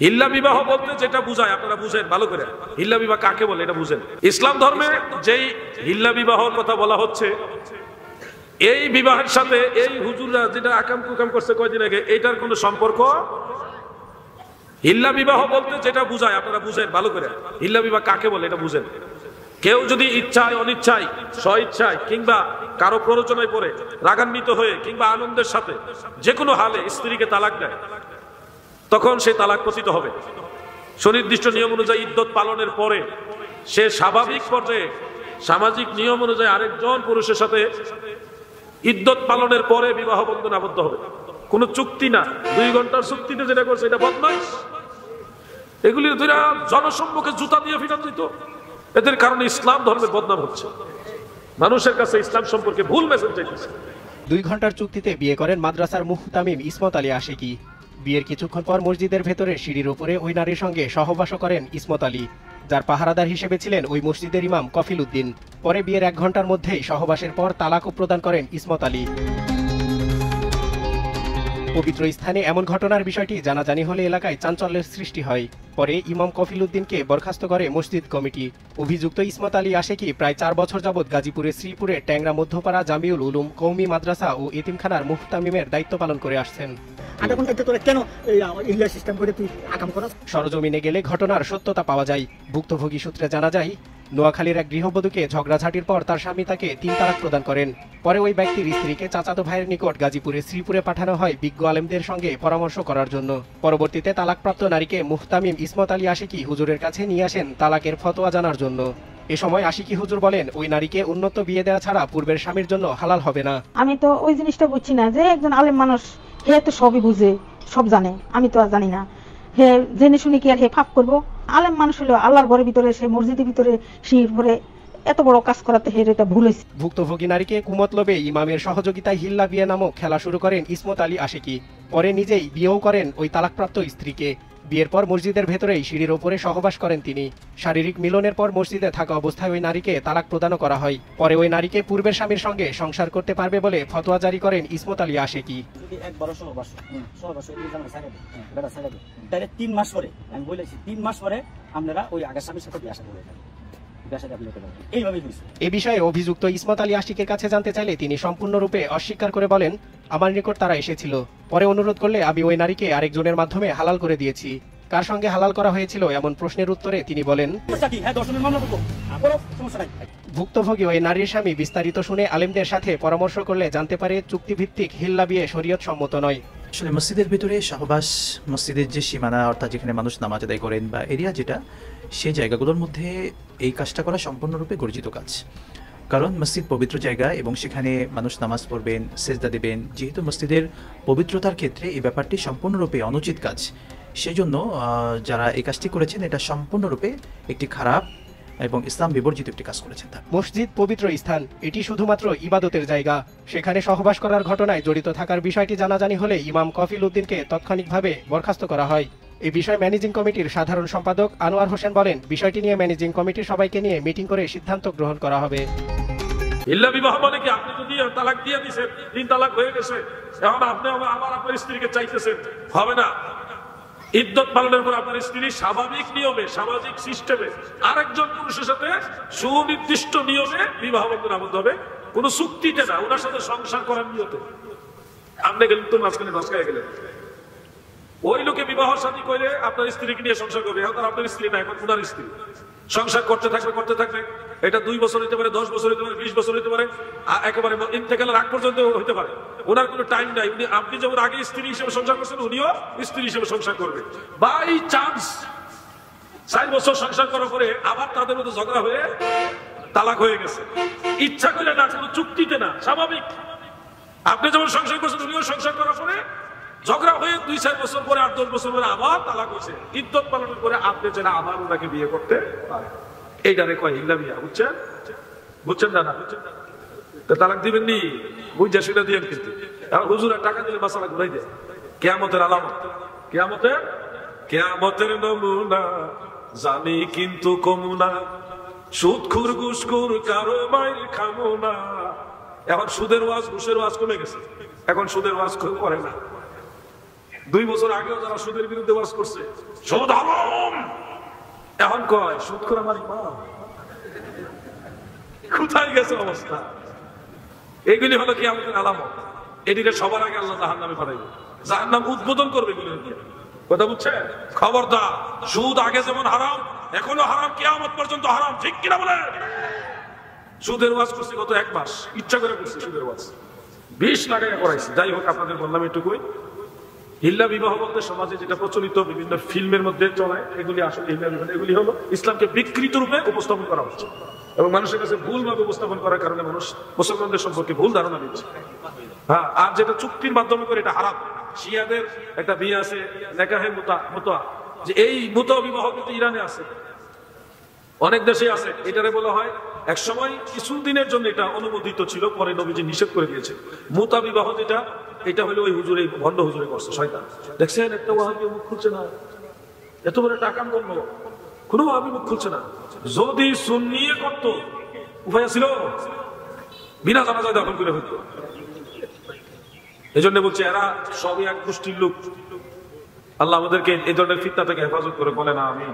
হিল্লা বিবাহ বলতে যেটা বুঝায় আপনারা বুঝেন ভালো করে, হিল্লা বিবাহ কাকে বলে এটা বুঝেন। ইসলাম ধর্মে যেই হিল্লা বিবাহর কথা বলা হচ্ছে, এই বিবাহের সাথে এই হুজুররা যেটা আকাম কুকাম করছে কয়দিন আগে, এটার কোনো সম্পর্ক। হিল্লা বিবাহ বলতে যেটা বুঝায় আপনারা বুঝেন ভালো করে, হিল্লা বিবাহ কাকে বলে এটা বুঝেন। কেউ যদি ইচ্ছায় অনিচ্ছায় স্বইচ্ছায় কিংবা কারো প্ররোচনায় পড়ে রাগান্বিত হয়ে কিংবা আনন্দের সাথে যে কোনো হালে স্ত্রীকে তালাক দেয়, তখন সে তালাক পতিত হবে। সুনির্দিষ্ট নিয়ম অনুযায়ী ইদ্যত পালনের পরে সে স্বাভাবিক পর্যায়ে সামাজিক নিয়ম অনুযায়ী আরেকজন পুরুষের সাথে ইদ্যত পালনের পরে বিবাহ বন্ধনে আবদ্ধ হবে। কোন চুক্তি না, 2 ঘন্টার চুক্তিতে যেটা করছে এটা বদমাইশ। এগুলি ধরে জনসম্মুখে জুতা দিয়ে ফিটান দিত। এদের কারণে ইসলাম ধর্মের বদনাম হচ্ছে, মানুষের কাছে ইসলাম সম্পর্কে ভুল মেসেজ যাইতেছে। 2 ঘন্টার চুক্তিতে বিয়ে করেন মাদ্রাসার মুহতামিম ইসমত আলী আশিকি। বিয়ের কিছুক্ষণ পর মসজিদের ভেতরে সিঁড়ির উপরে ওই নারীর সঙ্গে সহবাস করেন ইসমত আলী, যার পাহারাদার হিসেবে ছিলেন ওই মসজিদের ইমাম কফিল উদ্দিন। পরে বিয়ের 1 ঘন্টার মধ্যেই সহবাসের পর তালাকও প্রদান করেন ইসমত আলী। পবিত্র স্থানে এমন ঘটনার বিষয়টি জানাজানি হলে এলাকায় চাঞ্চল্যের সৃষ্টি হয়। পরে ইমাম কফিল উদ্দিনকে বরখাস্ত করে মসজিদ কমিটি। অভিযুক্ত ইসমত আলী আশিকি প্রায় 4 বছর যাবৎ গাজীপুরের শ্রীপুরে ট্যাংরা মধ্যপাড়া জামিউল উলুম কওমি মাদ্রাসা ও এতিমখানার মুহতামিমের দায়িত্ব পালন করে আসছেন। সরজমিনে গেলে ঘটনার সত্যতা পাওয়া যায়। ভুক্তভোগী সূত্রে জানা যায়, নোয়াখালীর এক গৃহবধূকে ঝগড়াঝাটির পর তার স্বামী তাকে 3 তালাক প্রদান করেন। পরে ওই ব্যক্তির স্ত্রীকে চাচাতো ভাইয়ের নিকট গাজীপুরের শ্রীপুরে পাঠানো হয় বিজ্ঞ আলেমদের সঙ্গে পরামর্শ করার জন্য। পরবর্তীতে তালাকপ্রাপ্ত নারীকে মুহতামিম ইসমত আলী আশিকি হুজুরের কাছে নিয়ে আসেন তালাকের ফতোয়া জানার জন্য। এ সময় আশিকি হুজুর বলেন, ওই নারীকে উন্নত বিয়ে দেওয়া ছাড়া পূর্বের স্বামীর জন্য হালাল হবে না। আমি তো ওই জিনিসটা বুঝছি না যে একজন আলেম মানুষ, হে তো সবই বুঝে, সব জানে, আমি তো আর জানি না। হে জেনে শুনে কি আর হে ফাপ করবো? আলেম মানুষ হলো আল্লাহর ঘরের ভিতরে, সে মসজিদের ভিতরে শির ভরে এত বড় কাজ করাতে হে এটা ভুল হয়েছে। ভুক্তভোগী নারীকে কুমতলবে ইমামের সহযোগিতায় হিল্লা বিয়ে নামক খেলা শুরু করেন ইসমত আলী আশিকি। পরে নিজেই বিয়েও করেন ওই তালাকপ্রাপ্ত স্ত্রীকে। বিয়ের পর মসজিদের ভেতরেই সিঁড়ির ওপরে সহবাস করেন তিনি। শারীরিক মিলনের পর মসজিদে থাকা অবস্থায় ওই নারীকে তালাক প্রদানও করা হয়। পরে ওই নারীকে পূর্বের স্বামীর সঙ্গে সংসার করতে পারবে বলে ফতোয়া জারি করেন ইসমত আলী আশিকি। 3 মাস পরে আমি বলেছি, 3 মাস পরে আপনারা ওই আগের স্বামীর সাথে বিয়ে করবেন। এ বিষয়ে অভিযুক্ত ইসমত আলী আশিকের কাছে জানতে চাইলে তিনি সম্পূর্ণরূপে অস্বীকার করে বলেন, আমার নিকট তারা এসেছিল, পরে অনুরোধ করলে আমি ওই নারীকে আরেকজনের মাধ্যমে হালাল করে দিয়েছি। কার সঙ্গে হালাল করা হয়েছিল এমন প্রশ্নের উত্তরে তিনি বলেন, ভুক্তভোগী ওই নারীর স্বামী বিস্তারিত শুনে আলেমদের সাথে পরামর্শ করলে জানতে পারে চুক্তিভিত্তিক হিল্লা বিয়ে শরীয়ত সম্মত নয়। আসলে মসজিদের ভিতরে সহবাস, মসজিদের যে সীমানা অর্থাৎ যেখানে মানুষ নামাজ আদায় করেন বা এরিয়া যেটা, সেই জায়গাগুলোর মধ্যে এই কাজটা করা সম্পূর্ণরূপে গর্জিত কাজ। কারণ মসজিদ পবিত্র জায়গা এবং সেখানে মানুষ নামাজ পড়বেন, সেজদা দেবেন। যেহেতু মসজিদের পবিত্রতার ক্ষেত্রে এই ব্যাপারটি সম্পূর্ণরূপে অনুচিত কাজ, সেই জন্য যারা এই কাজটি করেছেন এটা সম্পূর্ণরূপে একটি খারাপ এবং ইসলাম বিবর্জিত একটি কাজ করেছেন। মসজিদ পবিত্র স্থান, এটি শুধুমাত্র ইবাদতের জায়গা। সেখানে সহবাস করার ঘটনায় জড়িত থাকার বিষয়টি জানাজানি হলে ইমাম কফিল উদ্দিনকে তাৎক্ষণিকভাবে বরখাস্ত করা হয়। এই বিষয়ে ম্যানেজিং কমিটির সাধারণ সম্পাদক আনোয়ার হোসেন বলেন, বিষয়টি নিয়ে ম্যানেজিং কমিটির সবাইকে নিয়ে মিটিং করে সিদ্ধান্ত গ্রহণ করা হবে। হিল্লা বিবাহ মানে কি আপনি যদি তালাক দিয়ে দিয়েছেন, 3 তালাক হয়ে গেছে, এখন আপনি আবার আপনার স্ত্রীকে চাইতেছেন, হবে না। ইদ্যত পালনের পর আপনার স্ত্রী স্বাভাবিক নিয়মে সামাজিক সিস্টেমে আরেকজন পুরুষের সাথে সুনির্দিষ্ট নিয়মে বিবাহ বন্ধনে আবদ্ধ হবে, কোন চুক্তিতে না, ওনার সাথে সংসার করার নিয়তে। আপনি গেলেন তো মাঝখানে ধসকায় গেলেন, ওই লোকে বিবাহ শাদী করে আপনার স্ত্রীকে নিয়ে সংসার করবে, এখন আপনার স্ত্রী না, এখন ওনার স্ত্রী। সংসার করতে থাকবে, এটা 2 বছর হতে পারে, 10 বছর হতে পারে, 20 বছর হতে পারে, একেবারে ইন্তেকালের আগ পর্যন্ত হতে পারে। ওনার কোনো টাইম নাই। আপনি যেমন আগে স্ত্রী হিসেবে সংসার করছেন, উনিও স্ত্রী হিসেবে সংসার করবে। বাই চান্স 4 বছর সংসার করার পরে আবার তাদের মধ্যে ঝগড়া হয়ে তালাক হয়ে গেছে, ইচ্ছা করে না, কোনো চুক্তিতে না, স্বাভাবিক। আপনি যেমন সংসার করছেন, উনিও সংসার করার পরে ঝগড়া হয়ে 2-4 বছর পরে, 8-10 বছর পরে আবার তালাক হয়েছে। ইদ্যত পালনের পরে আপনি যেটা আবার ওনাকে বিয়ে করতে পারেন, এইটারে কয় হিল্লা বিয়া। বুঝছেন না? তালাক দিবেন নি, বুঝা সেটা দিয়ে। কিন্তু হুজুরা টাকা দিলে মাসালা ঘুরাই দেয়। কিয়ামতের আলামত, কিয়ামতের নমুনা জানি কিন্তু কমুনা, সুদখুর ঘুষখুর কারো মাইল খামো না। এখন সুদের ওয়াজ ঘুষের ওয়াজ কমে গেছে, এখন সুদের ওয়াজ করে না। 2 বছর আগেও যারা সুদের বিরুদ্ধে ওয়াজ করছে সুদ হারাম, এখন কয় সুদ করে আমার ইমান। কোথায় গেছে অবস্থা? এগুলি হলো কি আমাদের আলামত। এদিকে সবার আগে আল্লাহ জাহান্নামে পাঠাইবে, জাহান্নাম উদ্বোধন করবে এগুলো। কথা বুঝছেন? খবরদার, সুদ আগে যেমন হারাম এখনো হারাম, কিয়ামত পর্যন্ত হারাম। ঠিক কিনা বলে? সুদের ওয়াজ করছি গত 1 মাস, ইচ্ছা করে করছি সুদের ওয়াজ, 20 লাগাই করাইছি। যাই হোক, আপনাদের বললাম এটুকুই। হিল্লা বিবাহ বলতে সমাজে যেটা প্রচলিত বিভিন্ন ফিল্মের মধ্যে চলায়, এগুলি আসলে হিল্লা বিবাহ। এগুলি হলো ইসলামকে বিকৃত রূপে উপস্থাপন করা হচ্ছে এবং মানুষের কাছে ভুলভাবে উপস্থাপন করার কারণে মানুষ মুসলমানদের সম্পর্কে ভুল ধারণা দিচ্ছে। হ্যাঁ, আর যেটা চুক্তির মাধ্যমে করে এটা হারাম। শিয়াদের একটা বিয়ে আছে নেকাহে মুতা, যে এই মুতা বিবাহ কিন্তু ইরানে আছে, অনেক দেশে আছে। এটারে বলা হয়, এক সময় কিছুদিনের জন্য এটা অনুমোদিত ছিল, পরে নবীজি নিষেধ করে দিয়েছে। মুতা বিবাহ যেটা, এটা হলো ওই হুজুরে, ভণ্ড হুজুরে করছে, শয়তান। দেখছেন, একটা ওয়াহাবি মুখ খুলছে না, এত বড় টাকা করলো, কোনো ওয়াহাবি মুখ খুলছে না। যদি সুন্নিয়ে করতো উপায় ছিল, বিনা জানাজায় দখল করে হইতো। এই জন্য বলছে এরা সবই এক গোষ্ঠীর লোক। আল্লাহ আমাদেরকে এই ধরনের ফিতনা থেকে হেফাজত করে, বলে না আমি।